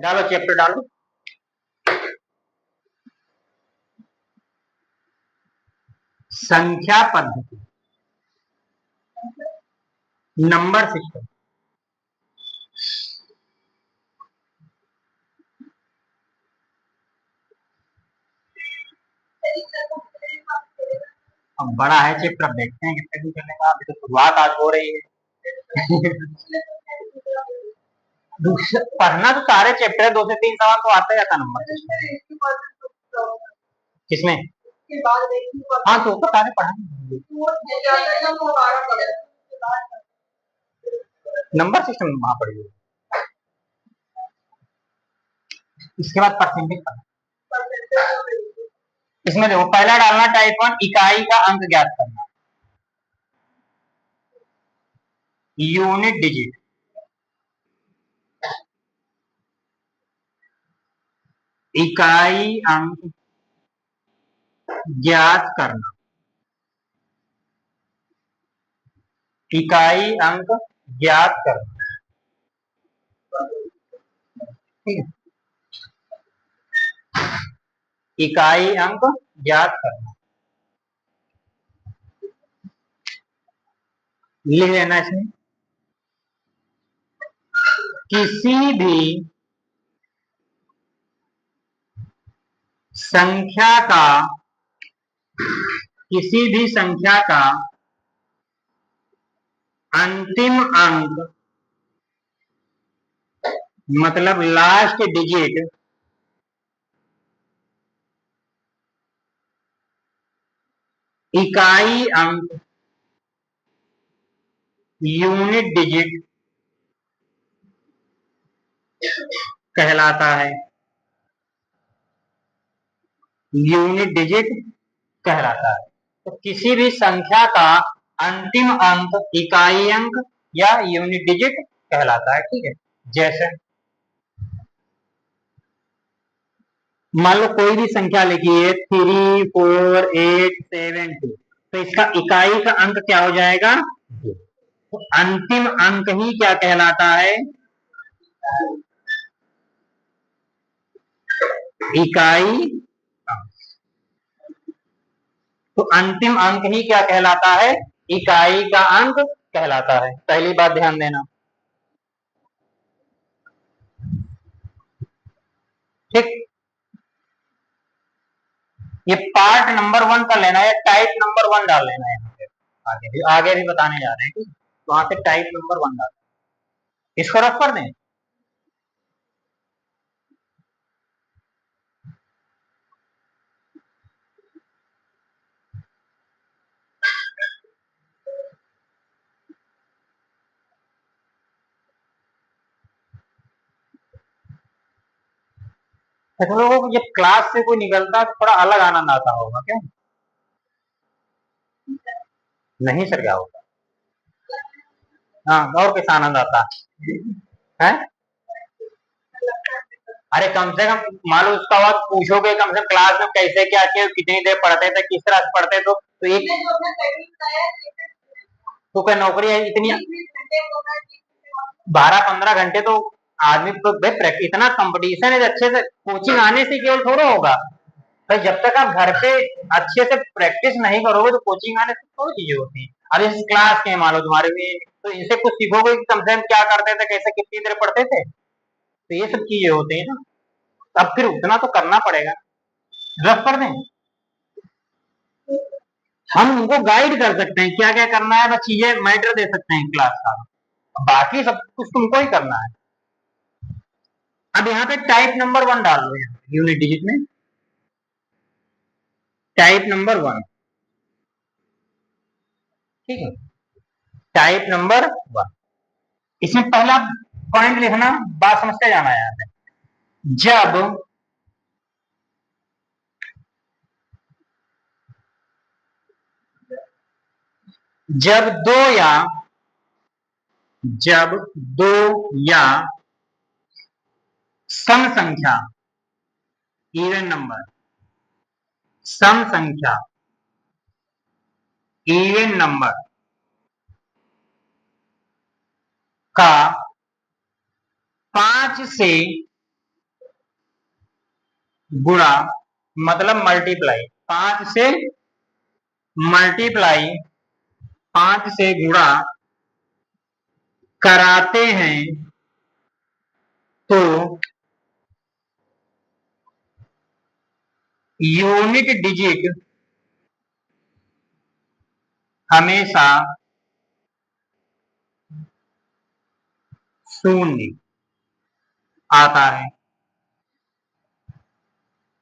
डालो चैप्टर डालो। संख्या पद्धति, नंबर सिस्टम। अब बड़ा है चैप्टर, अब देखते हैं कितने दिन चलेगा। अभी तो शुरुआत आज हो रही है। पढ़ना तो सारे चैप्टर है, 2 से 3 सवाल तो आता जाता नंबर सिस्टम। किसमें? हाँ तो सारे पढ़ा नंबर सिस्टम में वहां पढ़िए। इसके बाद परसेंटेज पढ़ना। इसमें देखो पहला डालना टाइप 1, इकाई का अंक ज्ञात करना, यूनिट डिजिट। इकाई अंक ज्ञात करना, इकाई अंक ज्ञात करना, ठीक है। इकाई अंक ज्ञात करना, लिख लेना इसमें। किसी भी संख्या का, किसी भी संख्या का अंतिम अंक मतलब लास्ट डिजिट इकाई अंक यूनिट डिजिट कहलाता है, यूनिट डिजिट कहलाता है। तो किसी भी संख्या का अंतिम अंक इकाई अंक या यूनिट डिजिट कहलाता है, ठीक है। जैसे मान लो कोई भी संख्या लिखिए 3, 4, 8, 7, 2, तो इसका इकाई का अंक क्या हो जाएगा? तो अंतिम अंक ही क्या कहलाता है? इकाई अंक। तो अंतिम अंक ही क्या कहलाता है? इकाई का अंक कहलाता है। पहली बात ध्यान देना, ठीक। ये पार्ट नंबर 1 कर लेना है, टाइप नंबर 1 डाल लेना है। यहाँ पे आगे भी बताने जा रहे हैं, ठीक। तो वहां पे टाइप नंबर 1 डाल, इसको रफ कर दें। तो लोगों को जब क्लास से कोई निकलता तो थोड़ा अलग आनंद आता होगा क्या? नहीं सर, क्या होगा? हाँ, और कैसा आनंद आता है? अरे कम से कम मान लो उसका बात पूछोगे, कम से कम क्लास में कैसे क्या किया, कितनी देर पढ़ते थे, किस तरह से पढ़ते, तो एक तो क्या नौकरी है इतनी 12-15 घंटे तो आदमी तो इतना कंपटीशन है, अच्छे से कोचिंग आने से केवल थोड़ा होगा। तो जब तक आप घर पे अच्छे से प्रैक्टिस नहीं करोगे तो कोचिंग आने से थोड़ी चीजें होती है। अब इस क्लास के मान लो तुम्हारे भी, तो इनसे कुछ सीखोगे कि कम से कम क्या करते थे, कैसे कितनी देर पढ़ते थे, तो ये सब चीजें होती है ना। अब फिर उतना तो करना पड़ेगा। रफ कर दें, हम उनको गाइड कर सकते हैं क्या क्या करना है, बस चीजें मैटर दे सकते हैं क्लास का, बाकी सब कुछ तुमको ही करना है। अब यहाँ पे टाइप नंबर 1 डाल दो, यूनिट डिजिट में टाइप नंबर 1, ठीक है। टाइप नंबर 1, इसमें पहला पॉइंट लिखना, बात समझते जाना है यहाँ पे। जब जब दो या जब दो या सम संख्या, इवन नंबर, सम संख्या, इवन नंबर का 5 से गुणा मतलब मल्टीप्लाई, 5 से मल्टीप्लाई, 5 से गुणा कराते हैं तो यूनिट डिजिट हमेशा शून्य आता है।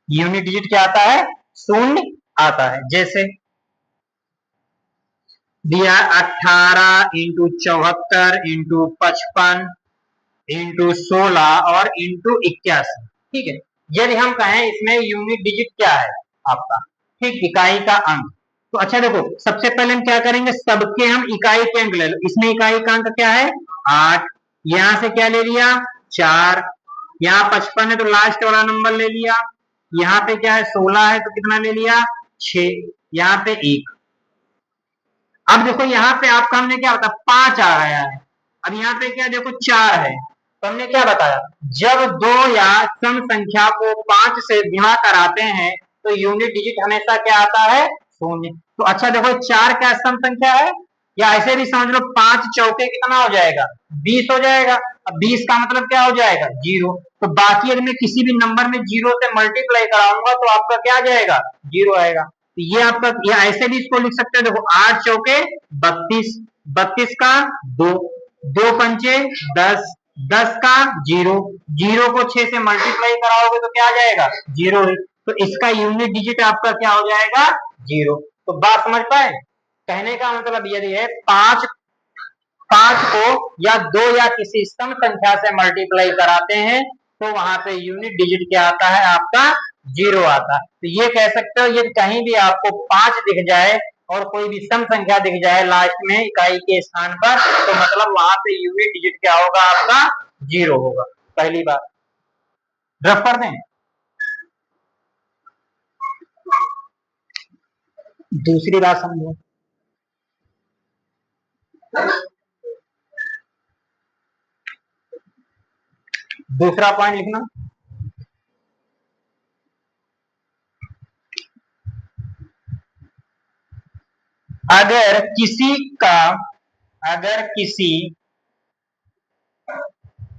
यूनिट डिजिट क्या आता है? शून्य आता है। जैसे दिया 18 इंटू 74 इंटू 55 इंटू 16 और इंटू 81। ठीक है, यदि हम कहें इसमें यूनिट डिजिट क्या है आपका, ठीक, इकाई का अंक, तो अच्छा देखो, सबसे पहले हम क्या करेंगे, सबके हम इकाई के अंक ले लो। इसमें इकाई का अंक क्या है? 8। यहां से क्या ले लिया? 4। यहाँ 55 है तो लास्ट वाला नंबर ले लिया। यहाँ पे क्या है? 16 है तो कितना ले लिया? 6। यहाँ पे 1। अब देखो यहाँ पे आपका हमने क्या बताया? 5 आ गया है। अब यहाँ पे क्या देखो 4 है, तो हमने क्या बताया? जब दो या सम संख्या को 5 से गुणा कराते हैं तो यूनिट डिजिट हमेशा क्या आता है? शून्य। तो अच्छा देखो 4 क्या सम संख्या है, या ऐसे भी समझ लो 5 चौके कितना हो जाएगा? 20 हो जाएगा। अब 20 का मतलब क्या हो जाएगा? 0। तो बाकी अगर मैं किसी भी नंबर में 0 से मल्टीप्लाई कराऊंगा तो आपका क्या आ जाएगा? 0 आएगा। तो ये आपका, या ऐसे भी इसको लिख सकते हैं, देखो 8 चौके 32, 32 का 2, 2 पंचे 10, 10 का 0, 0 को 6 से मल्टीप्लाई कराओगे तो क्या आ जाएगा? 0 ही। तो इसका यूनिट डिजिट आपका क्या हो जाएगा? 0। तो बात समझ पाए? कहने का मतलब यदि है 5 को या 2 या किसी सम संख्या से मल्टीप्लाई कराते हैं तो वहां पे यूनिट डिजिट क्या आता है आपका? 0 आता है। तो ये कह सकते हो यदि कहीं भी आपको 5 दिख जाए और कोई भी सम संख्या दिख जाए लास्ट में इकाई के स्थान पर, तो मतलब वहां पे यूनिट डिजिट क्या होगा आपका? 0 होगा। पहली बात रफ कर दें। दूसरी बात समझो, दूसरा पॉइंट लिखना। अगर किसी का अगर किसी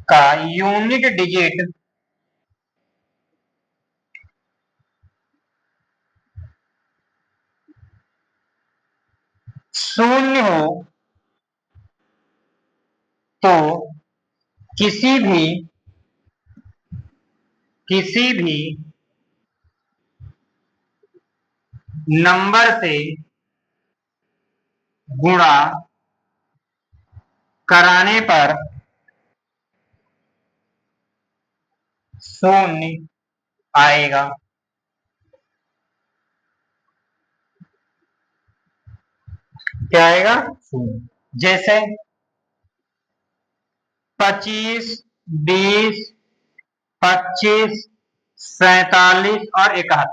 का यूनिट डिजिट शून्य हो तो किसी भी किसी भी नंबर से गुणा कराने पर शून्य आएगा। क्या आएगा? शून्य। जैसे 25, 20, 25, 47 और 71,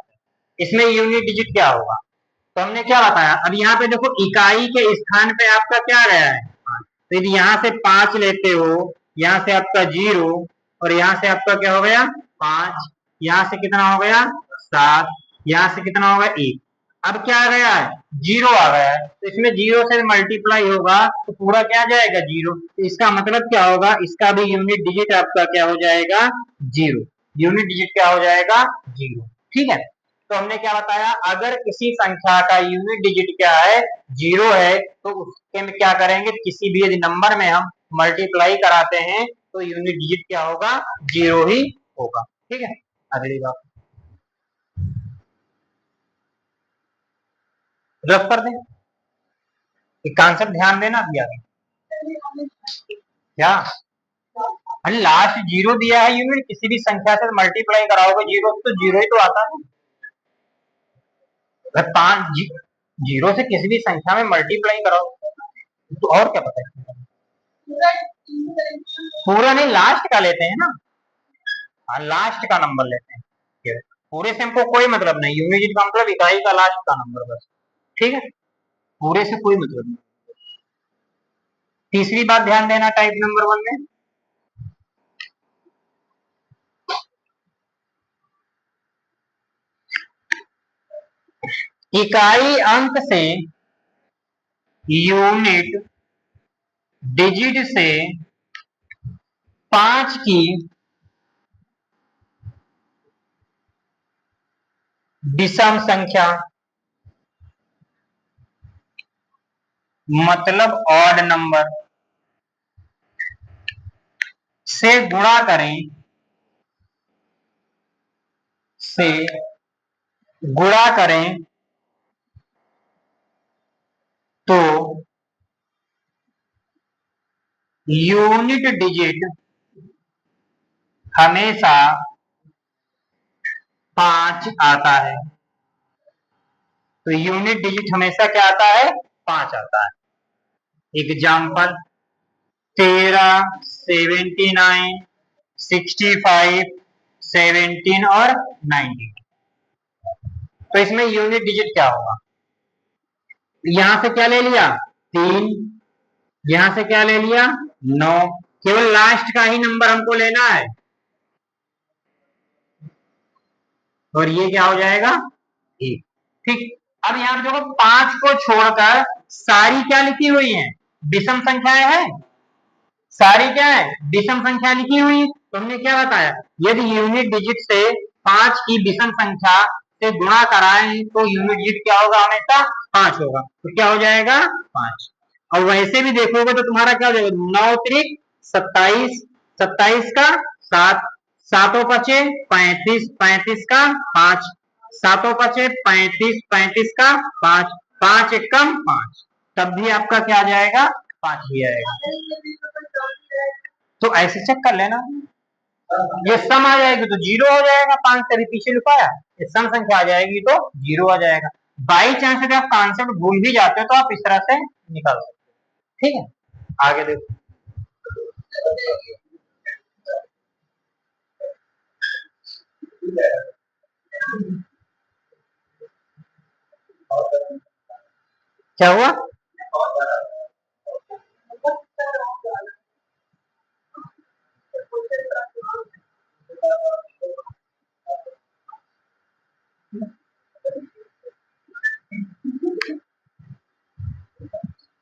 इसमें यूनिट डिजिट क्या होगा? तो हमने क्या बताया? अब यहाँ पे देखो इकाई के स्थान पे आपका क्या गया है? तो यदि यहाँ से 5 लेते हो, यहाँ से आपका 0 और यहाँ से आपका क्या हो गया? 5। यहाँ से कितना हो गया? 7। यहाँ से कितना होगा? 1। अब क्या आ गया है? 0 आ गया है। तो इसमें 0 से मल्टीप्लाई होगा तो पूरा क्या आ जाएगा? 0। तो इसका मतलब क्या होगा? इसका भी यूनिट डिजिट आपका क्या हो जाएगा? 0। यूनिट डिजिट क्या हो जाएगा? 0। ठीक है, तो हमने क्या बताया? अगर किसी संख्या का यूनिट डिजिट क्या है? 0 है, तो उसके में क्या करेंगे? किसी भी यदि नंबर में हम मल्टीप्लाई कराते हैं तो यूनिट डिजिट क्या होगा? 0 ही होगा। ठीक है, अगली बात रफ कर दें। एक आंसर ध्यान देना दिया क्या? अरे लास्ट 0 दिया है, यूनिट किसी भी संख्या से मल्टीप्लाई कराओगे 0 तो 0 ही तो आता है। अगर 5 0 से किसी भी संख्या में मल्टीप्लाई कराओ तो और क्या पता है? पूरा नहीं, लास्ट का लेते हैं ना। हाँ, लास्ट का नंबर लेते हैं। पूरे से हमको कोई मतलब नहीं, यूनिट का मतलब इकाई का लास्ट का नंबर बस। ठीक है, पूरे से कोई मतलब नहीं। तीसरी बात ध्यान देना टाइप नंबर 1 में, इकाई अंक से यूनिट डिजिट से 5 की विषम संख्या मतलब ऑड नंबर से गुणा करें, से गुणा करें तो यूनिट डिजिट हमेशा 5 आता है। तो यूनिट डिजिट हमेशा क्या आता है? 5 आता है। एग्जाम्पल 13, 79, 65, 17 और 90। तो इसमें यूनिट डिजिट क्या होगा? यहां से क्या ले लिया? 3, यहां से क्या ले लिया? 9। केवल लास्ट का ही नंबर हमको लेना है। और ये क्या हो जाएगा? 1। ठीक। अब यहाँ देखो 5 को छोड़कर सारी क्या लिखी हुई है? विषम संख्याएं हैं। सारी क्या है? विषम संख्या लिखी हुई। तो हमने क्या बताया? यदि यूनिट डिजिट से 5 की विषम संख्या से गुणा कराएं तो यूनिट डिजिट क्या होगा? हमेशा 5 होगा। तो क्या हो जाएगा? 5। और वैसे भी देखोगे तो तुम्हारा क्या हो जाएगा? 9 त्रिक 27, 27 का 7, 7 बचे 35, 35 का 5, 7 बचे 35, 35 का 5, 5 एकम 5। तब भी आपका क्या आ जाएगा? 5 ही आएगा। तो ऐसे चेक कर लेना। ये सम आ जाएगी तो 0 हो जाएगा। 5 से भी पीछे लुकाया, ये सम संख्या आ जाएगी तो 0 आ जाएगा। बाई चांस अगर आप कॉन्सेप्ट भूल भी जाते हो तो आप इस तरह से निकाल सकते हो। ठीक है, आगे देखो। क्या हुआ?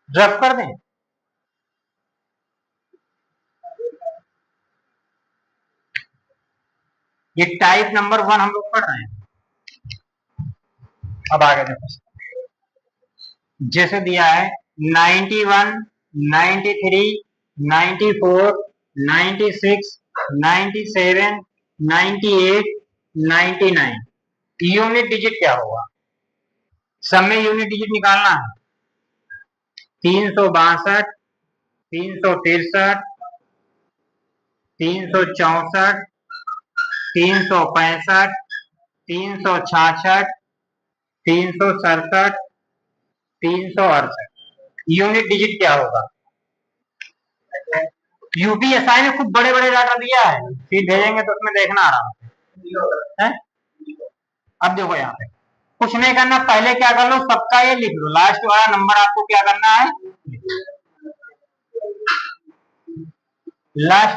रफ कर दें? ये टाइप नंबर 1 हम लोग पढ़ रहे हैं। अब आगे देखो, जैसे दिया है 91, 93, 94, 96, 97, 98, 99। यूनिट डिजिट क्या होगा? सब में यूनिट डिजिट निकालना है। 362, 363, 364, 365, 366, 367, 368। यूनिट डिजिट क्या होगा? यूपीएसआई ने खूब बड़े बड़े डाटा दिया है, फिर भेजेंगे तो उसमें देखना आराम है। अब देखो यहाँ पे कुछ नहीं करना, पहले क्या कर लो, सबका ये लिख लो। लास्ट वाला नंबर आपको क्या करना है? लास्ट,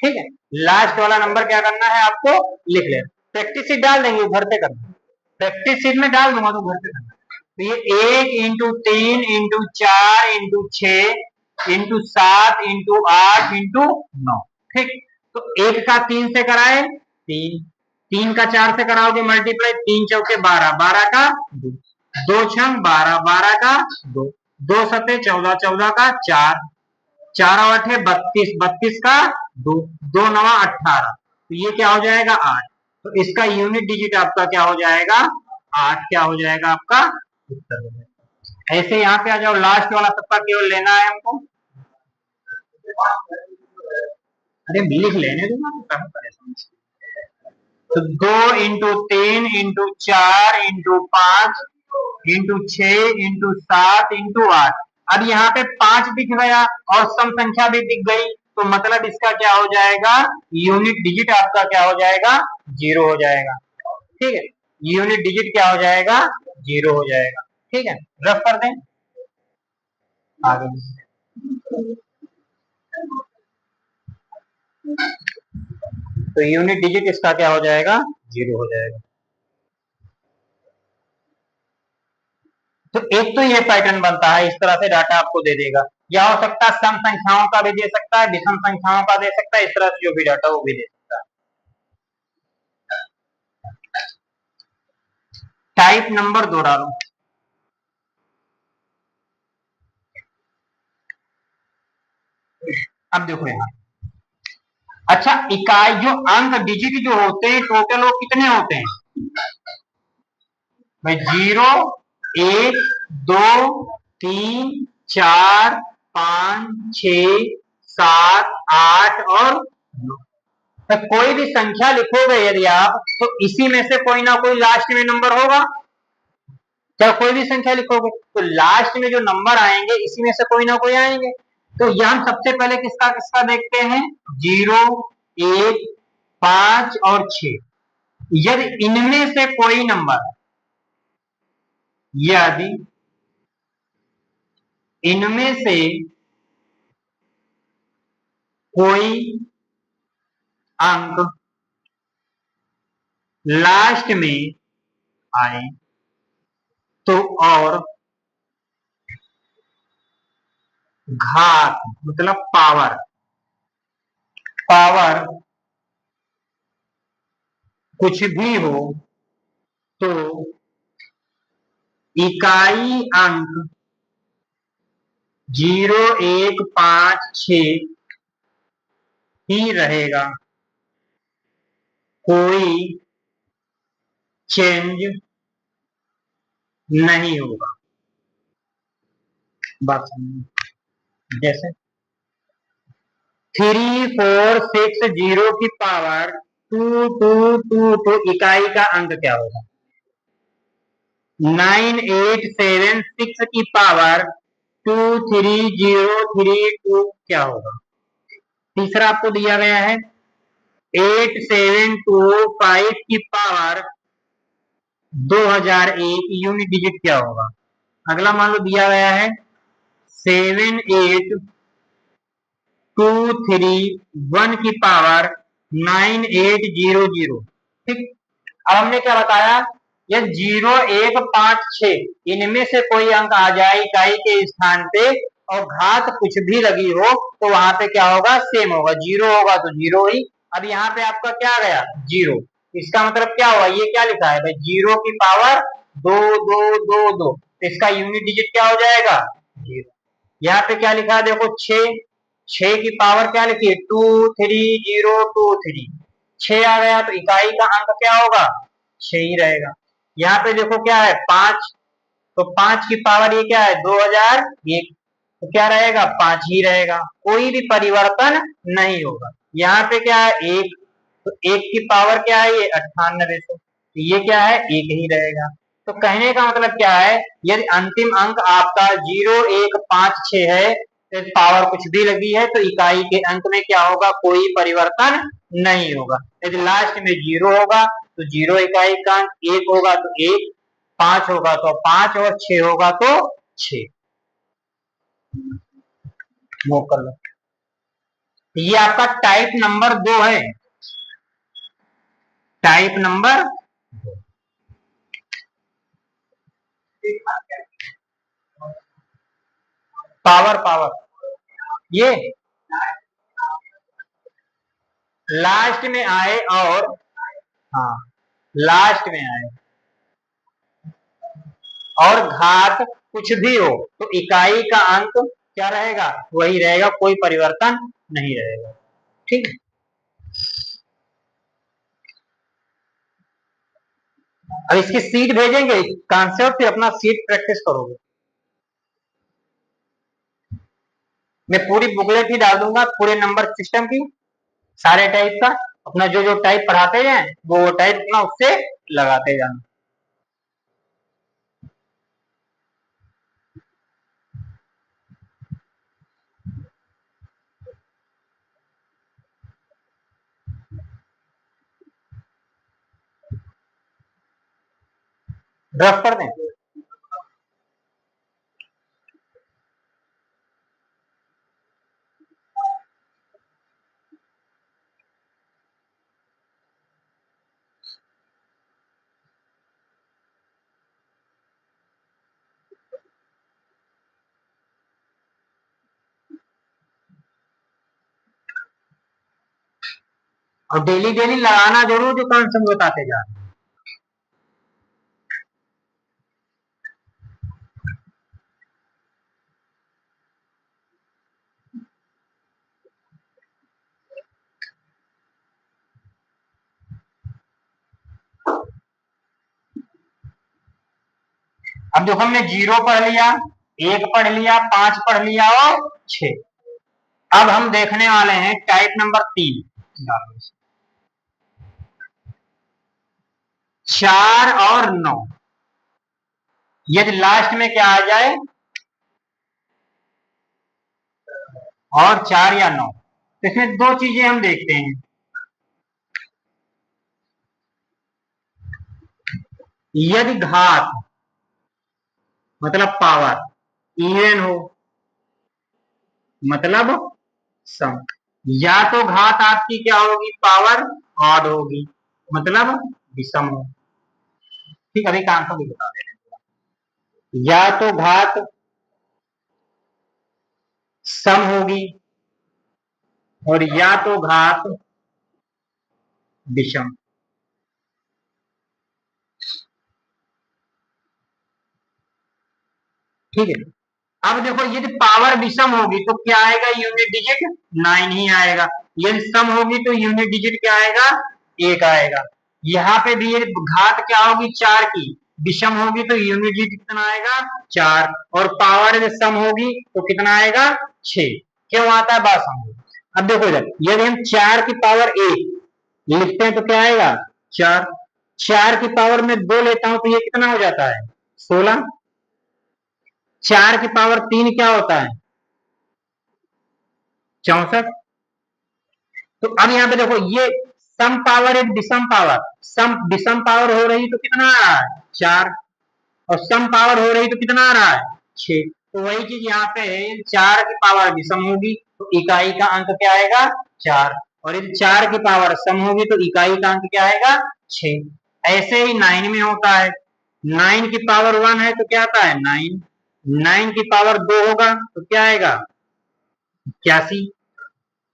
ठीक है, लास्ट वाला नंबर क्या करना है आपको? लिख लेना। प्रैक्टिस शीट डाल देंगे, भरते करना। प्रैक्टिस शीट में डाल दूंगा तो भरते करना। तो ये 1 into 3 into 4 into 6 into 7 into 8 into 9। ठीक। तो 1 का 3 से कराए 3, 3 का 4 से कराओगे मल्टीप्लाई, 3 चौके 12, 12 का 2, 2 छंग 12, 12 का 2, 2 सते 14, 14 का 4, 4 8 है 32, 32 का 2, 2 9 18। तो ये क्या हो जाएगा? 8। तो इसका यूनिट डिजिट आपका क्या हो जाएगा? 8 क्या हो जाएगा आपका? उत्तर हो जाएगा। ऐसे यहाँ पे आ जाओ, लास्ट वाला सबका केवल लेना है हमको। अरे लिख लेने दो ना, परेशान। तो 2 into 3 into 4 into 5 into 6 into 7 into 8। अब यहाँ पे 5 दिख गया और सम संख्या भी दिख गई, तो मतलब इसका क्या हो जाएगा? यूनिट डिजिट आपका क्या हो जाएगा? 0 हो जाएगा। ठीक है, यूनिट डिजिट क्या हो जाएगा? 0 हो जाएगा। ठीक है, रफ कर दें आगे। तो यूनिट डिजिट इसका क्या हो जाएगा? 0 हो जाएगा। तो एक तो ये पैटर्न बनता है, इस तरह से डाटा आपको दे देगा। या हो सकता है सम संख्याओं का भी दे सकता है, विषम संख्याओं का दे सकता है, इस तरह से जो भी डाटा वो भी दे सकता है। टाइप नंबर 2 डालो। अब देखो यहाँ, अच्छा इकाई जो अंक डिजिट जो होते हैं टोटल वो कितने होते हैं भाई? 0, 1, 2, 3, 4, 5, 6, 7, 8 और 9। तो कोई भी संख्या लिखोगे यदि आप, तो इसी में से कोई ना कोई लास्ट में नंबर होगा। क्या कोई भी संख्या लिखोगे तो लास्ट में जो नंबर आएंगे इसी में से कोई ना कोई आएंगे। तो यह हम सबसे पहले किसका किसका देखते हैं? 0, 1, 5 और 6। यदि इनमें से कोई नंबर, यदि इनमें से कोई अंक लास्ट में आए तो और घात मतलब पावर, पावर कुछ भी हो तो इकाई अंक 0, 1, 5, 6 ही रहेगा, कोई चेंज नहीं होगा। बस जैसे 3, 4, 6, 0 की पावर 2, 2, 2 तो इकाई का अंक क्या होगा? 9, 8, 7, 6 की पावर 2, 3, 0, 3, 2 क्या होगा? तीसरा आपको दिया गया है 8, 7, 2, 5 की पावर 2001 यूनिट डिजिट क्या होगा? अगला मान लो दिया गया है 7, 8, 2, 3, 1 की पावर 9, 8, 0, 0। ठीक, अब हमने क्या बताया? ये 0, 1, 5, 6 इनमें से कोई अंक आ जाए इकाई के स्थान पे और घात कुछ भी लगी हो तो वहां पे क्या होगा? सेम होगा। 0 होगा तो 0 ही। अब यहाँ पे आपका क्या आ गया? 0। इसका मतलब क्या हुआ? ये क्या लिखा है भाई? 0 की पावर 2, 2, 2, 2 तो इसका यूनिट डिजिट क्या हो जाएगा? 0। यहाँ पे क्या लिखा है देखो? 6, 6 की पावर क्या लिखी है? 2, 3, 0, 2, 3। 6 आ गया तो इकाई का अंक क्या होगा? 6 ही रहेगा। यहाँ पे देखो क्या है? 5, तो 5 की पावर ये क्या है? 2001 तो क्या रहेगा? 5 ही रहेगा, कोई भी परिवर्तन नहीं होगा। यहाँ पे क्या है? 1, तो 1 की पावर क्या है? ये 9800 तो ये क्या है? 1 ही रहेगा। तो कहने का मतलब क्या है? यदि अंतिम अंक आपका 0, 1, 5, 6 है तो पावर कुछ भी लगी है तो इकाई के अंक में क्या होगा? कोई परिवर्तन नहीं होगा। यदि लास्ट में 0 होगा तो 0 इकाई का अंक, 1 होगा तो 1, 5 होगा तो 5 और 6 होगा तो 6। वो कर लो। ये आपका टाइप नंबर 2 है। टाइप नंबर पावर, पावर ये लास्ट में आए और, हाँ लास्ट में आए और घात कुछ भी हो तो इकाई का अंक क्या रहेगा? वही रहेगा, कोई परिवर्तन नहीं रहेगा। ठीक है, अब इसकी सीट भेजेंगे कॉन्सेप्ट, फिर अपना सीट प्रैक्टिस करोगे। मैं पूरी बुकलेट ही डाल दूंगा, पूरे नंबर सिस्टम की, सारे टाइप का। अपना जो जो टाइप पढ़ाते हैं वो टाइप अपना उससे लगाते जाना। रफ कर दें। और डेली डेली लगाना जरूर, जो कॉन्सेप्ट बताते जा रहे हैं। अब देखो हमने 0 पढ़ लिया, 1 पढ़ लिया, 5 पढ़ लिया और 6। अब हम देखने वाले हैं टाइप नंबर 3, 4 और 9। यदि लास्ट में क्या आ जाए, और 4 या 9, तो इसमें दो चीजें हम देखते हैं। यदि घात मतलब पावर इवन हो, मतलब सम, या तो घात आपकी क्या होगी, पावर ऑड होगी, मतलब विषम हो। ठीक, अभी काम को भी बता दे रहे हैं। या तो घात सम होगी और या तो घात विषम। ठीक है, अब देखो यदि पावर विषम होगी तो क्या आएगा, यूनिट डिजिट 9 ही आएगा। यदि सम होगी तो यूनिट डिजिट क्या आएगा, 1 आएगा। यहाँ पे भी यदि घात क्या होगी, 4 की, विषम होगी तो यूनिट डिजिट कितना आएगा, 4। और पावर यदि सम होगी तो कितना आएगा, 6। क्यों आता है, बात समझो। अब देखो इधर, यदि हम 4 की पावर 1 लिखते हैं तो क्या आएगा, 4। 4 की पावर में 2 लेता हूं तो ये कितना हो जाता है, 16। 4 की पावर 3 क्या होता है, 64। तो अब यहाँ पे देखो, ये सम पावर एक विषम पावर, सम विषम पावर हो रही तो कितना आ रहा है, 4। और सम पावर हो रही तो कितना आ रहा है, 6। तो वही चीज यहाँ पे है, 4 की पावर विषम होगी तो इकाई का अंक क्या आएगा, 4। और यदि 4 की पावर सम होगी तो इकाई का अंक क्या आएगा, 6। ऐसे ही 9 में होता है। 9 की पावर 1 है तो क्या आता है, 9। 9 की पावर 2 होगा तो क्या आएगा, 81।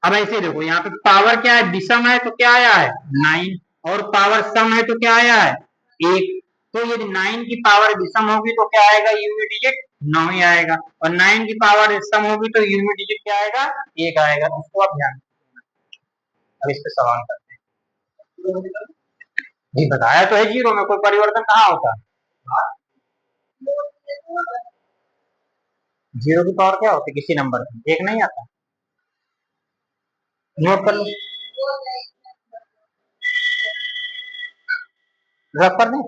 अब ऐसे देखो, यहाँ पे पावर क्या है, विषम है तो क्या आया है, 9। और पावर सम है तो क्या आया है, 1। तो यदि 9 की पावर विषम होगी तो क्या आएगा, यूनिट डिजिट 9 ही आएगा। और 9 की पावर सम होगी तो यूनिट डिजिट क्या आएगा, 1 आएगा। उसको आप ध्यान, अब इस पे सवाल करते हैं। जी बताया तो है, जीरो में कोई परिवर्तन कहाँ होता है। जीरो की पावर क्या होती है किसी नंबर की, 1 नहीं आता, नोट कर लो, रख कर दें।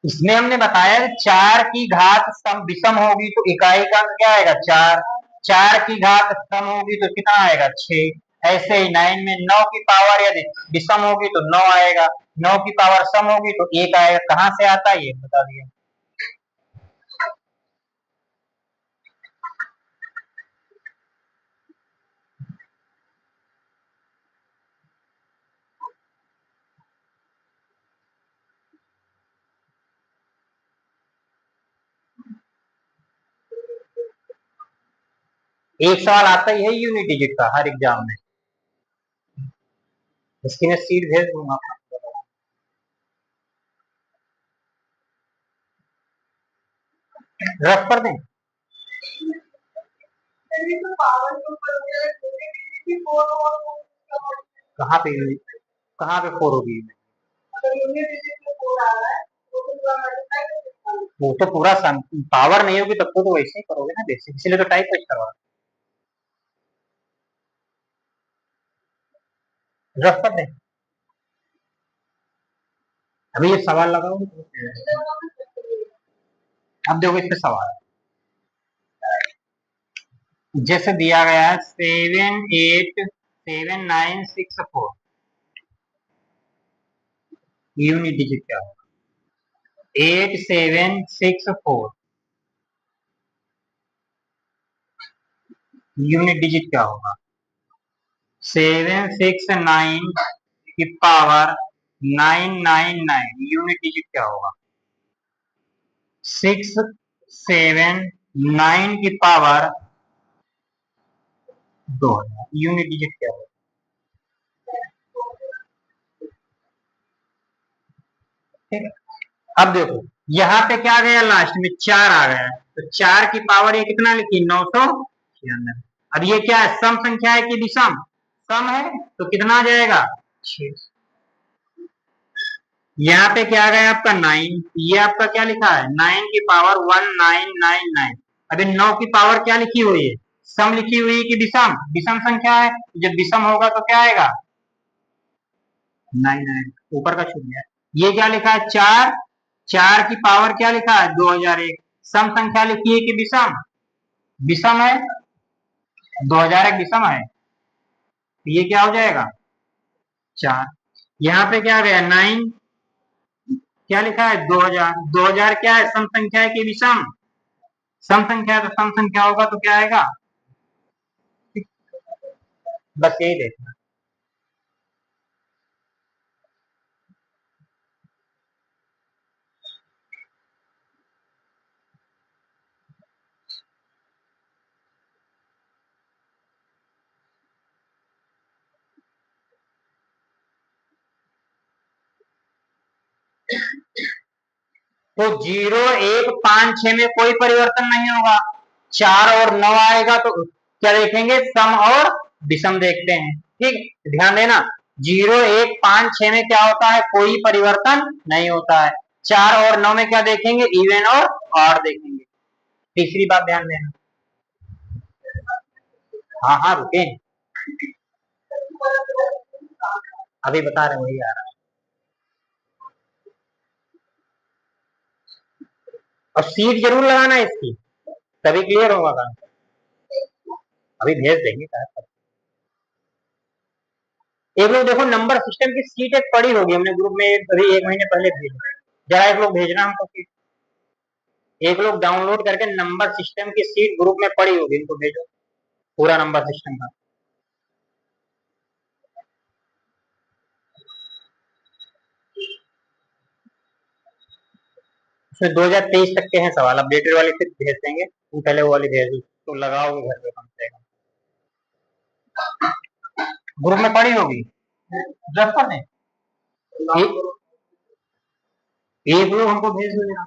इसमें हमने बताया 4 की घात सम विषम होगी तो इकाई का अंक क्या आएगा, 4। 4 की घात सम होगी तो कितना आएगा, 6। ऐसे ही 9 में 9 की पावर यदि विषम होगी तो 9 आएगा, 9 की पावर सम होगी तो 1 आएगा। कहां से आता है ये बता दिया। एक सवाल आता ही है यूनिट डिजिट का हर एग्जाम में, इसकी मैं सीट भेज दूंगा। रफ कर दें, कहाँ पे यूनिट, कहाँ पे 4 होगी, वो तो पूरा पावर नहीं होगी तब तो वैसे ही करोगे ना बेसिक, इसलिए तो टाइप वेस्ट करवा, रफ कर दें। अभी ये सवाल लगाओ, अब देखो इस पे सवाल जैसे दिया गया है 78796 यूनिट डिजिट क्या होगा, 8764 यूनिट डिजिट क्या होगा, 769 की पावर 999 यूनिट डिजिट क्या होगा, 679 की पावर 2000 यूनिट डिजिट क्या है? ठीक है, अब देखो यहाँ पे क्या गया, लास्ट में 4 आ गया, तो 4 की पावर ये कितना लिखी, 996। अब ये क्या है, सम संख्या है कि विषम? सम है, तो कितना आ जाएगा, 6। यहाँ पे क्या आ गया आपका 9, ये आपका क्या लिखा है, 9 की पावर 1999। अभी 9 की पावर क्या लिखी हुई है, सम लिखी हुई है कि विषम? विषम संख्या है, जब विषम होगा तो क्या आएगा, 99 ऊपर का छूट गया। ये क्या लिखा है, 4, 4 की पावर क्या लिखा है, 2001। सम संख्या लिखी है कि विषम? विषम है, 2001 विषम है, तो ये क्या हो जाएगा, 4। यहाँ पे क्या गया 9, क्या लिखा है 2000, 2000 क्या है, सम संख्या है कि विषम? सम संख्या है, तो सम संख्या होगा तो क्या आएगा, बस यही देखना। तो 0, 1, 5, 6 में कोई परिवर्तन नहीं होगा, 4 और 9 आएगा तो क्या देखेंगे, सम और विषम देखते हैं। ठीक, ध्यान देना, 0, 1, 5, 6 में क्या होता है, कोई परिवर्तन नहीं होता है। 4 और 9 में क्या देखेंगे, इवन और ऑड देखेंगे। तीसरी बात ध्यान देना, हाँ हाँ रुके, अभी बता रहे हैं, वही आ रहा है। और सीट जरूर लगाना है इसकी, तभी क्लियर होगा काम। अभी भेज देंगे। एक लोग देखो, नंबर सिस्टम की सीट एक पड़ी होगी, हमने ग्रुप में अभी 1 महीने पहले भेजी, जरा एक लोग भेजना हमको सीट, एक लोग डाउनलोड करके नंबर सिस्टम की सीट ग्रुप में पड़ी होगी, उनको भेजो, पूरा नंबर सिस्टम का। उसमें 2023 तक के हैं सवाल, अपडेटेड वाली फिर भेज देंगे, तुम पहले वो वाली भेज दो तो लगाओगे घर पे, कम से कम ग्रुप में पड़ी होगी, ड्रफ कर दें। एक लोग हमको भेज दो जरा।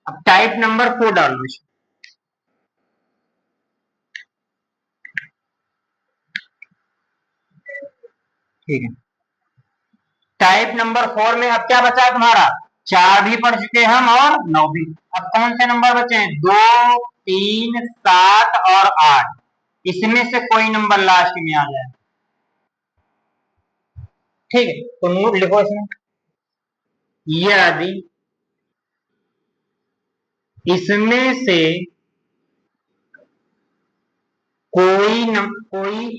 अब टाइप नंबर 4 डाल दो, ठीक है। टाइप नंबर 4 में अब क्या बचा है तुम्हारा, 4 भी पढ़ चुके हम और 9 भी। अब कौन से नंबर बचे हैं, 2, 3, 7 और 8, इसमें से कोई नंबर लास्ट में आ जाए। ठीक है, तो नोट लिखो इसमें, यदि इसमें से कोई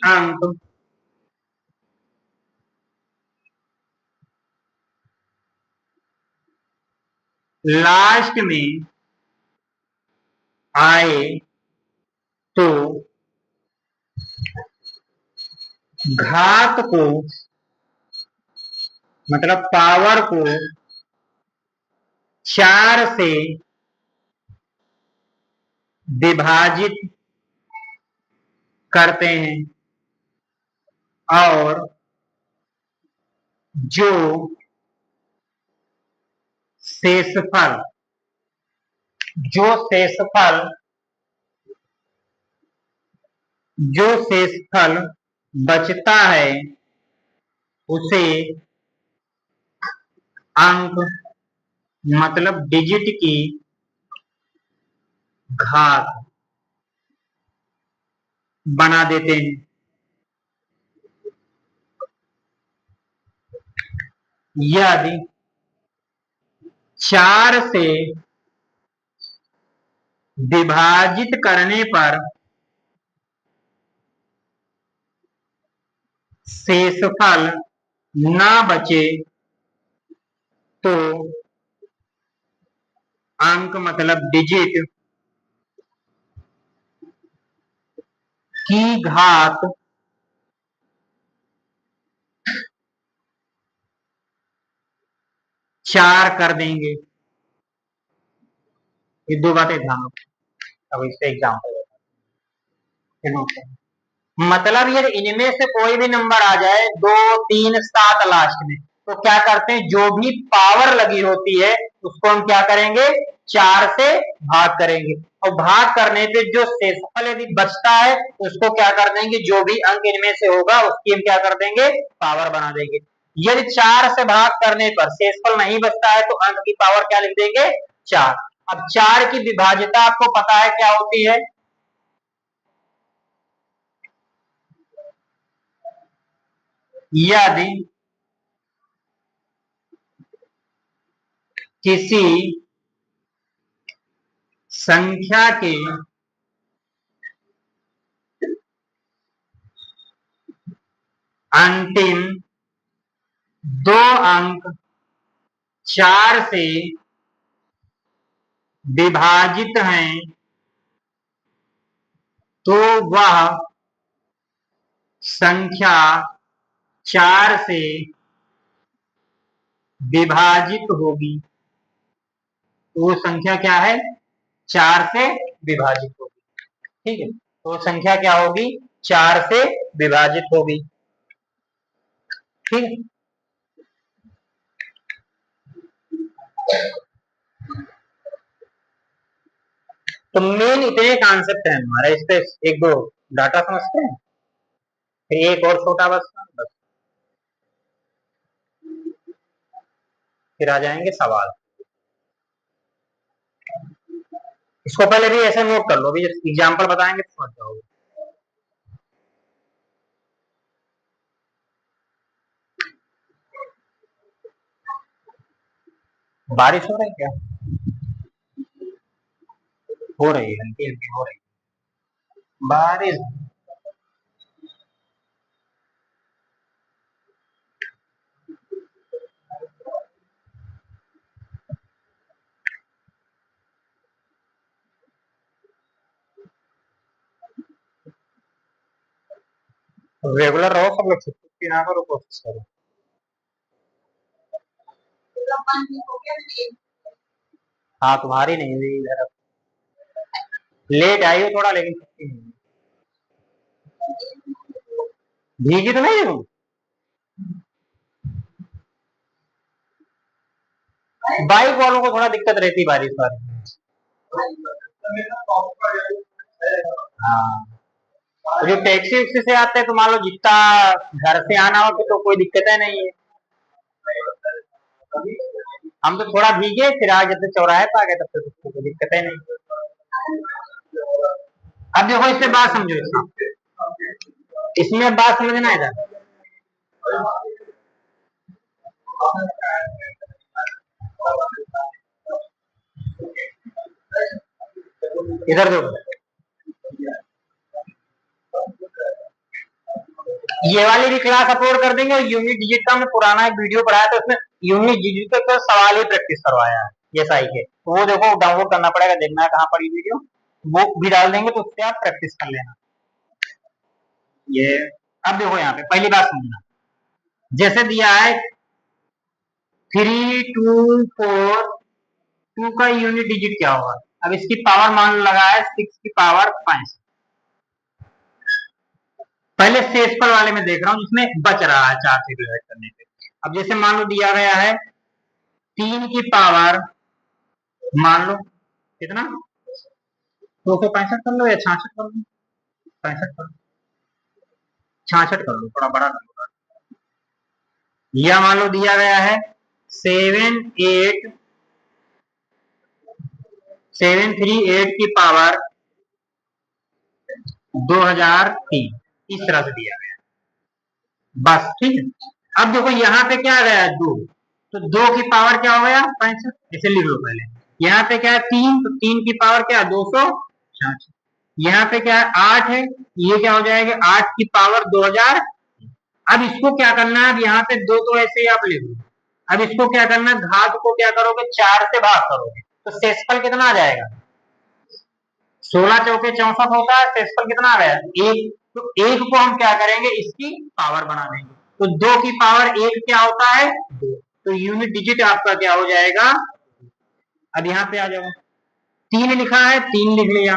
अंक लास्ट में आए तो घात को, मतलब पावर को 4 से विभाजित करते हैं, और जो शेषफल जो शेषफल जो शेषफल बचता है उसे अंक, मतलब डिजिट की घात बना देते हैं। यदि 4 से विभाजित करने पर शेषफल ना बचे तो अंक, मतलब डिजिट की घात 4 कर देंगे। ये दो बातें ध्यान रखो, अब इससे एग्जाम्पल। मतलब ये इनमें से कोई भी नंबर आ जाए 2 3 7 लास्ट में, तो क्या करते हैं, जो भी पावर लगी होती है उसको हम क्या करेंगे, 4 से भाग करेंगे, और भाग करने पे जो शेषफल यदि बचता है उसको क्या कर देंगे, जो भी अंक इनमें से होगा उसकी हम क्या कर देंगे, पावर बना देंगे। यदि 4 से भाग करने पर शेषफल नहीं बचता है तो अंक की पावर क्या लिख देंगे, 4। अब 4 की विभाज्यता आपको पता है क्या होती है, यदि किसी संख्या के अंतिम 2 अंक 4 से विभाजित हैं तो वह संख्या 4 से विभाजित होगी। तो वो संख्या क्या है, 4 से विभाजित होगी। ठीक है, तो संख्या क्या होगी, 4 से विभाजित होगी। ठीक है, तो मेन इतने कॉन्सेप्ट है हमारा, इस पे एक दो डाटा समझते हैं, फिर एक और छोटा बस फिर आ जाएंगे सवाल। इसको पहले भी ऐसे नोट कर लो, अभी एग्जाम्पल बताएंगे तो समझ जाओगे। बारिश हो रही है क्या, हो रही है, हल्की हल्की हो रही है बारिश। रेगुलर रहो सब लोग, छुट्टी ना करो, कोशिश करो। हाँ तुम्हारी नहीं हुई इधर, लेट आई हो थोड़ा लेकिन छुट्टी नहीं हुई। भीगी तो नहीं हूँ, बाइक वालों को थोड़ा दिक्कत रहती बारिश बारिश। हाँ, जो टैक्सी उक्सी से आते हैं तो मान लो जितना घर से आना हो तो कोई दिक्कत है नहीं है। हम तो थोड़ा भीगे, फिर आगे जब से चौराहे पे आ गए तब तो कोई दिक्कत है नहीं। अब देखो इससे बात समझो, इसमें बात समझना है इधर, इधर देखो, ये वाली भी क्लास अपलोड कर देंगे, और यूनिट डिजिट का हमने पुराना एक वीडियो पढ़ाया था, उसमें यूनिट डिजिट का सवाल ही प्रैक्टिस करवाया है ये साई के, तो वो देखो डाउनलोड करना पड़ेगा, देखना है कहाँ पड़ी वीडियो, वो भी डाल देंगे तो उससे आप प्रैक्टिस कर लेना। ये अब देखो यहाँ पे पहली बात समझना, जैसे दिया है 3242 का यूनिट डिजिट क्या होगा। अब इसकी पावर मान लगा है 6 की पावर 5। पहले शेषफल वाले में देख रहा हूं जिसमें बच रहा है 4 से डिवाइड करने पे। अब जैसे मान लो दिया गया है 3 की पावर, मान लो कितना 265 कर लो या 66 कर लो, 65 कर लो, 66 कर लो, थोड़ा बड़ा नंबर। या मान लो दिया गया है 738 की पावर 2003, इस तरह से दिया गया बस। ठीक है, अब देखो यहाँ पे क्या आ गया 2, तो 2 की पावर क्या हो गया 65, इसे लिख लो पहले। यहाँ पे क्या है 3, तो 3 की पावर क्या 266। यहाँ पे क्या है 8 है, ये क्या हो जाएगा 8 की पावर 2000। अब इसको क्या करना है, अब यहाँ पे 2 तो ऐसे ही आप लिख लो, अब इसको क्या करना है, घात को क्या करोगे 4 से भाग करोगे, तो शेषफल कितना आ जाएगा, 16 चौके 64 होता है, शेषफल कितना आ गया 1। तो 1 को हम क्या करेंगे, इसकी पावर बना देंगे, तो 2 की पावर 1 क्या होता है 2, तो यूनिट डिजिट आपका क्या हो जाएगा। अब यहाँ पे आ जाओ, 3 लिखा है 3 लिख लिया,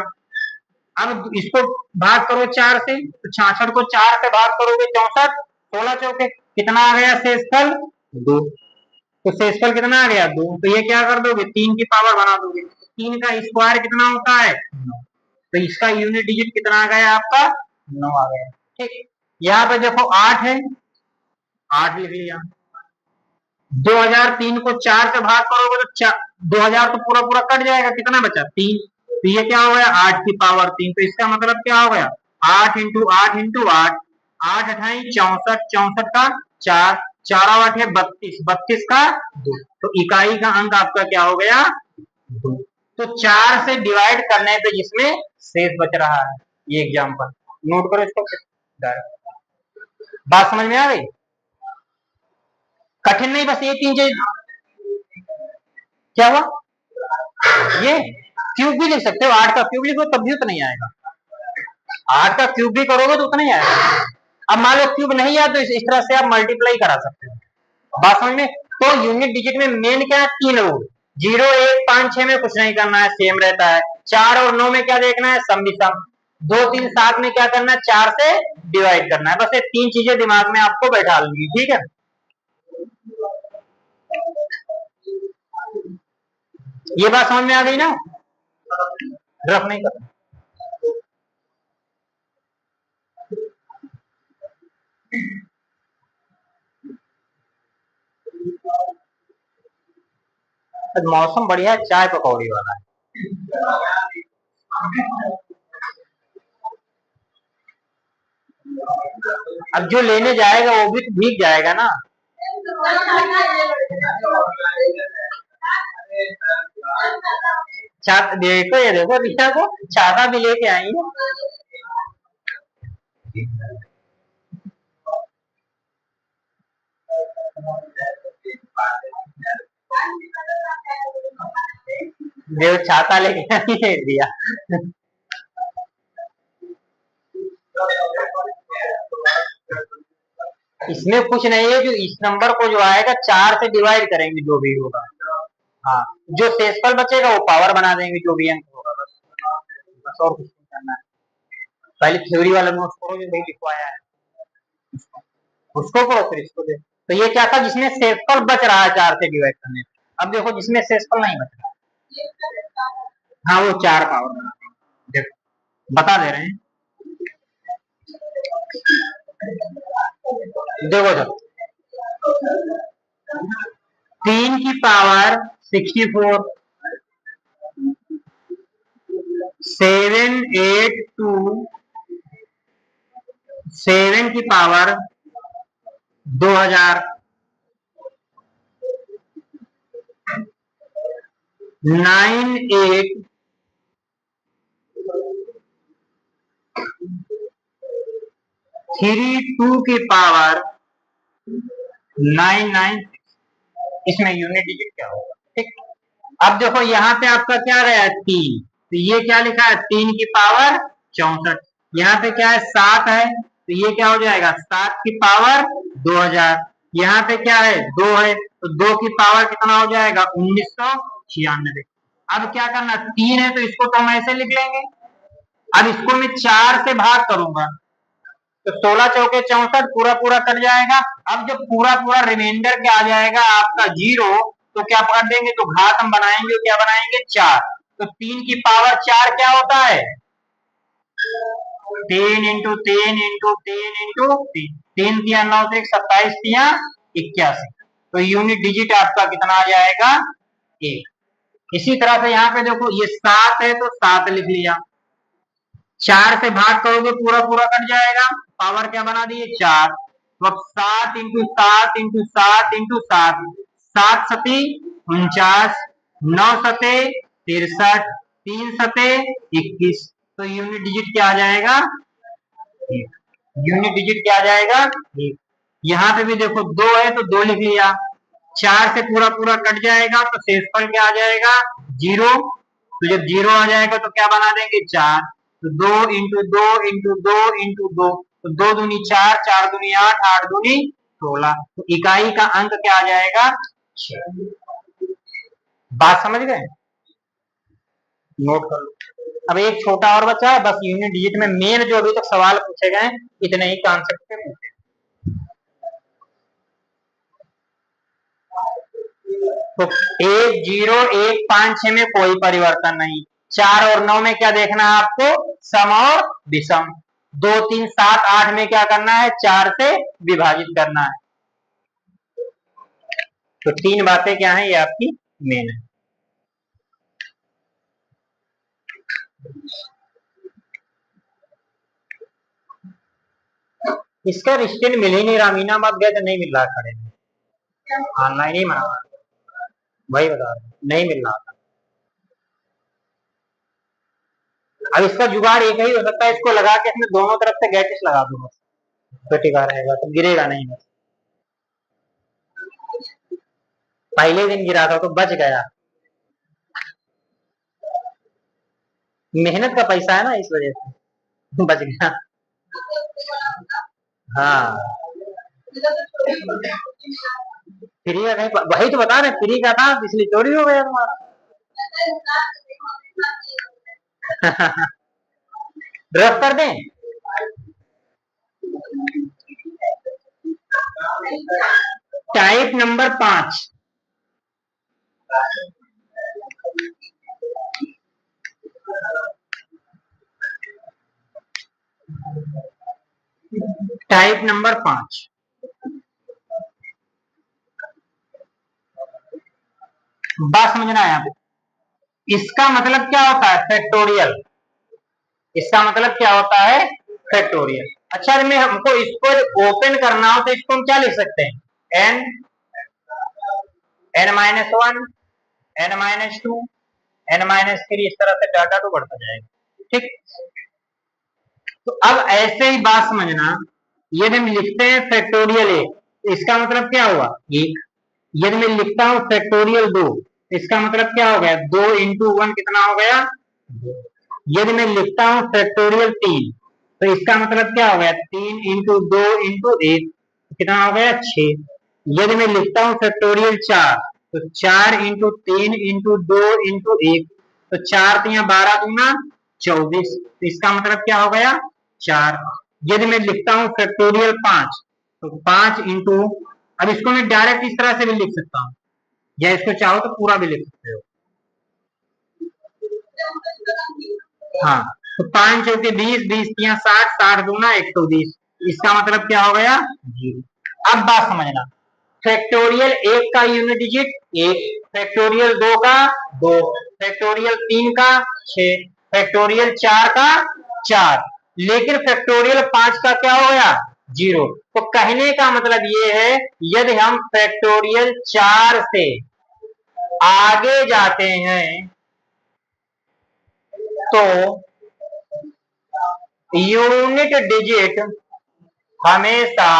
अब इसको भाग करो 4 से, तो 66 को 4 से भाग करोगे 64, 16 चौके कितना आ गया शेषफल 2। तो शेषफल कितना आ गया 2। तो ये क्या कर दोगे 3 की पावर बना दोगे। 3 का स्क्वायर कितना होता है 9। तो इसका यूनिट डिजिट कितना आ गया आपका 9 आ गया। ठीक, यहाँ पे देखो 8 है, 8 लिख लिया। 2003 को 4 से भाग करोगे तो 2000 तो पूरा पूरा कट जाएगा, कितना बचा 3। तो ये क्या हो गया 8 की पावर 3। तो इसका मतलब क्या हो गया 8 इंटू 8 इंटू 8, 8 अठाई 64, 64 का 4, 4 8 है 32, 32 का 2। तो इकाई का अंक आपका क्या हो गया 2। तो 4 से डिवाइड करने पे जिसमें शेष बच रहा है, ये एग्जाम्पल नोट करो इसको। बात समझ में आ गई? कठिन नहीं, बस ये 3 चीज। क्या हुआ, ये क्यूब भी लिख सकते हो, 8 का क्यूब लिखो तब भी उतना नहीं आएगा। 8 का क्यूब भी करोगे तो उतना ही आएगा। अब मान लो क्यूब नहीं आया तो इस तरह से आप मल्टीप्लाई करा सकते हो। बात समझ में? तो यूनिट डिजिट में मेन क्या है 3 रूल। 0 1 5 6 में कुछ नहीं करना है, सेम रहता है। 4 और 9 में क्या देखना है सम विषम। 2 3 7 में क्या करना है 4 से डिवाइड करना है। बस ये 3 चीजें दिमाग में आपको बैठा लूंगी, ठीक है। ये बात समझ में आ गई ना? रफ नहीं करना। मौसम बढ़िया है, चाय पकौड़ी वाला है। अब जो लेने जाएगा वो भी तो भीग जाएगा ना। देखो ये देखो रिया को छाता भी लेके आई है। देव छाता लेके आई है रिया। इसमें कुछ नहीं है, जो इस नंबर को जो आएगा 4 से डिवाइड करेंगे जो भी होगा। हाँ, जो शेषफल बचेगा वो पावर बना देंगे जो भी अंक होगा। बस और कुछ नहीं करना है। पहले थ्योरी वाला नोट करो जो भाई लिखवाया है, उसको करो फिर इसको दे। तो ये क्या था जिसमें शेषफल बच रहा है 4 से डिवाइड करने। अब देखो जिसमें शेषफल नहीं बच रहा, हाँ वो 4 पावर बना देंगे। देखो बता दे रहे हैं, देखो जब 3 की पावर 64, 7 8 2, 7 की पावर 2000, 9 8 3 2 की पावर 9 9। इसमें यूनिट डिजिट क्या होगा, ठीक। अब देखो यहाँ पे आपका क्या गया 3, तो ये क्या लिखा है 3 की पावर 64। यहाँ पे क्या है 7 है, तो ये क्या हो जाएगा 7 की पावर 2000। यहाँ पे क्या है 2 है, तो 2 की पावर कितना हो जाएगा 1996। अब क्या करना 3 है तो इसको तो हम ऐसे लिख लेंगे। अब इसको मैं 4 से भाग करूंगा तो 16 चौके 64, पूरा पूरा कट जाएगा। अब जब पूरा पूरा रिमाइंडर क्या आ जाएगा आपका 0, तो क्या कर देंगे तो घात हम बनाएंगे, क्या बनाएंगे 4। तो 3 की पावर 4 क्या होता है 3 इंटू 3 इंटू 3 इंटू 3, 3 दिया 9 से 27 दिया 81। तो यूनिट डिजिट आपका कितना आ जाएगा 1। इसी तरह से यहाँ पे देखो ये 7 है तो 7 लिख लिया। 4 से भाग करोगे पूरा पूरा कट जाएगा, पावर क्या बना दिए 4। तो अब 7 इंटू 7 इंटू 7 इंटू 7, 7 सती 49, 9 सते 63, 3 सते 21। तो यूनिट डिजिट क्या आ जाएगा 1। यूनिट डिजिट क्या आ जाएगा 1। यहाँ पे भी देखो 2 है तो 2 लिख लिया। 4 से पूरा पूरा कट जाएगा तो शेषफल क्या आ जाएगा 0। तो जब 0 आ जाएगा तो क्या बना देंगे 4। तो 2 इंटू 2 इंटू 2 इंटू 2, तो 2 दूनी 4, 4 दूनी 8, 8 दूनी 16। तो इकाई का अंक क्या आ जाएगा 6। बात समझ गए, नोट कर लो। अब एक छोटा और बचा है, बस यूनिट डिजिट में मेन जो अभी तक सवाल पूछे गए इतने ही कॉन्सेप्ट पे पूछे। तो 1 0 1 5 6 में कोई परिवर्तन नहीं। 4 और 9 में क्या देखना है आपको, सम और विषम। 2 3 7 8 में क्या करना है, 4 से विभाजित करना है। तो 3 बातें क्या है, ये आपकी मेन है। इसका रिस्टेंट मिल ही नहीं रहा, मीना मत गए तो नहीं मिल रहा खड़े में, ऑनलाइन ही मना वही बता रहे नहीं मिल रहा था। अब इसका जुगाड़ एक ही हो सकता है, इसको लगा के इसमें दोनों तरफ से गैटिस लगा दो बस, तो टिका रहेगा, तो गिरेगा नहीं बस। पहले दिन गिरा था तो बच गया, मेहनत का पैसा है ना, इस वजह से बच गया। हाँ फ्री का नहीं, वही तो बता रहे फ्री का था इसलिए चोरी हो गया तुम्हारा। ड्रॉप कर दें। टाइप नंबर 5, टाइप नंबर 5 बात समझना है यहाँ पे। इसका मतलब क्या होता है, फैक्टोरियल। इसका मतलब क्या होता है, फैक्टोरियल। अच्छा मैं हमको इसको ओपन करना हो तो इसको हम क्या लिख सकते हैं, n n-1 n-2 n-3, इस तरह से डाटा तो बढ़ता जाएगा। ठीक, तो अब ऐसे ही बात समझना, यदि हम लिखते हैं फैक्टोरियल 1, इसका मतलब क्या हुआ 1। यदि मैं लिखता हूं फैक्टोरियल 2, इसका मतलब क्या हो गया, 2 इंटू 1 कितना हो गया 2। यदि मैं लिखता हूं फैक्टोरियल 3, तो इसका मतलब क्या हो गया, 3 इंटू 2 इंटू 1 कितना हो गया 6। यदि मैं लिखता हूं फैक्टोरियल 4, तो 4 इंटू 3 इंटू 2 इंटू 1, तो 4 3 12 दूना 24, तो इसका मतलब क्या हो गया 4। यदि मैं लिखता हूं फैक्टोरियल 5, तो 5 इंटू, अब इसको मैं डायरेक्ट इस तरह से भी लिख सकता हूं, या इसको चाहो तो पूरा भी लिख सकते हो। हाँ, तो 5 चौके 20, 20 तिया 60, 60 दूना 120, इसका मतलब क्या हो गया 0। अब बात समझना, फैक्टोरियल 1 का यूनिट डिजिट 1, फैक्टोरियल 2 का 2, फैक्टोरियल 3 का 6, फैक्टोरियल 4 का 4, लेकिन फैक्टोरियल 5 का क्या हो गया 0। तो कहने का मतलब ये है, यदि हम फैक्टोरियल 4 से आगे जाते हैं तो यूनिट डिजिट हमेशा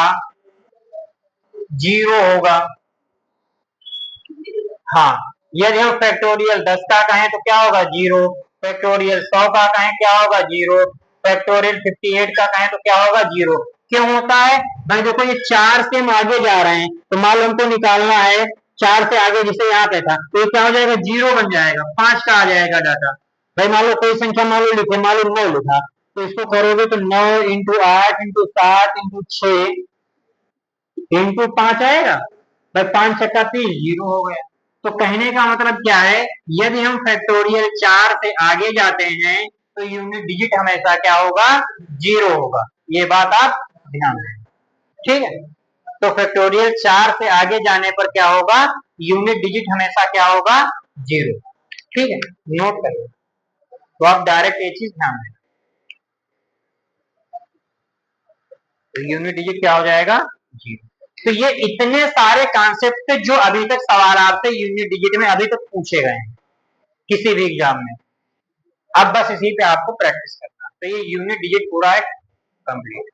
0 होगा। हाँ, यदि हम फैक्टोरियल 10 का कहें तो क्या होगा 0, फैक्टोरियल 100 का कहें क्या होगा 0, फैक्टोरियल 58 का कहें तो क्या होगा 0। क्यों होता है भाई, देखो ये 4 से हम आगे जा रहे हैं, तो मान लो हमको निकालना है 4 से आगे, जिसे यहाँ पे था, तो ये क्या हो जाएगा 0 बन जाएगा, 5 का आ जाएगा डाटा। भाई मान लो कोई संख्या मान लो लिखे, मान लो 9 लिखा, तो इसको करोगे तो 9 इंटू 8 इंटू 7 इंटू 6 इंटू 5 आएगा, भाई 5 छक्का 30, 0 हो गया। तो कहने का मतलब क्या है, यदि हम फैक्टोरियल 4 से आगे जाते हैं तो यूनिट डिजिट हमेशा क्या होगा 0 होगा, ये बात आप ध्यान दें। ठीक है, तो फैक्टोरियल 4 से आगे जाने पर क्या होगा, यूनिट डिजिट हमेशा क्या होगा 0। ठीक है, नोट करिए, तो आप डायरेक्ट ये चीज ध्यान दें, तो यूनिट डिजिट क्या हो जाएगा 0। तो ये इतने सारे कॉन्सेप्ट जो अभी तक सवाल आपसे यूनिट डिजिट में अभी तक पूछे गए हैं किसी भी एग्जाम में, अब बस इसी पे आपको प्रैक्टिस करना, तो ये यूनिट डिजिट पूरा है कंप्लीट।